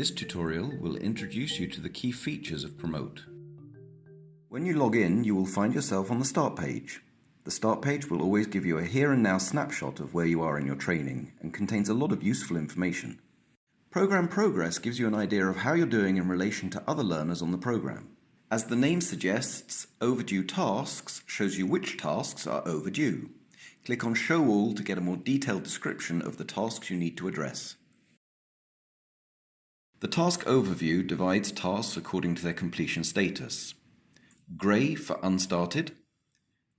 This tutorial will introduce you to the key features of Promote. When you log in, you will find yourself on the Start page. The Start page will always give you a here and now snapshot of where you are in your training and contains a lot of useful information. Program Progress gives you an idea of how you're doing in relation to other learners on the program. As the name suggests, Overdue Tasks shows you which tasks are overdue. Click on Show All to get a more detailed description of the tasks you need to address. The task overview divides tasks according to their completion status. Grey for unstarted,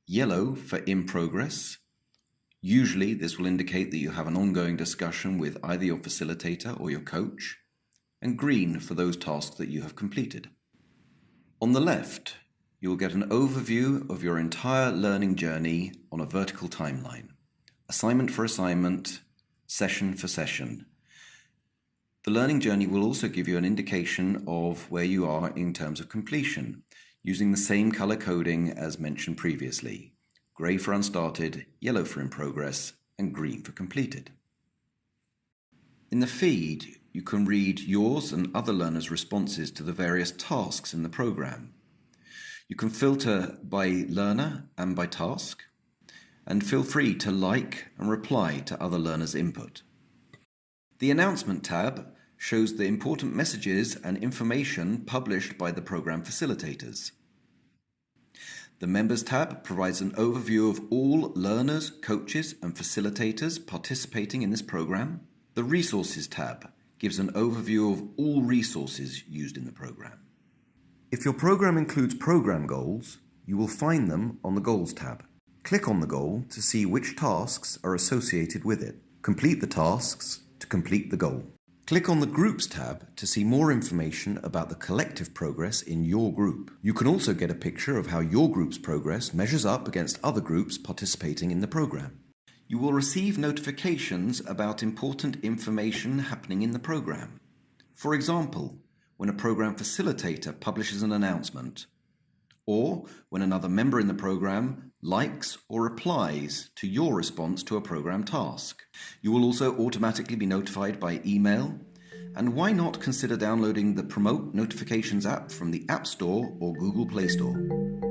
yellow for in progress. Usually this will indicate that you have an ongoing discussion with either your facilitator or your coach, and green for those tasks that you have completed. On the left, you will get an overview of your entire learning journey on a vertical timeline, assignment for assignment, session for session. The learning journey will also give you an indication of where you are in terms of completion, using the same color coding as mentioned previously. Grey for unstarted, yellow for in progress, and green for completed. In the feed, you can read yours and other learners' responses to the various tasks in the program. You can filter by learner and by task, and feel free to like and reply to other learners' input. The Announcement tab shows the important messages and information published by the program facilitators. The Members tab provides an overview of all learners, coaches, and facilitators participating in this program. The Resources tab gives an overview of all resources used in the program. If your program includes program goals, you will find them on the Goals tab. Click on the goal to see which tasks are associated with it. Complete the tasks to complete the goal. Click on the Groups tab to see more information about the collective progress in your group. You can also get a picture of how your group's progress measures up against other groups participating in the program. You will receive notifications about important information happening in the program. For example, when a program facilitator publishes an announcement, or when another member in the program likes or replies to your response to a program task. You will also automatically be notified by email, and why not consider downloading the Promote Notifications app from the App Store or Google Play Store.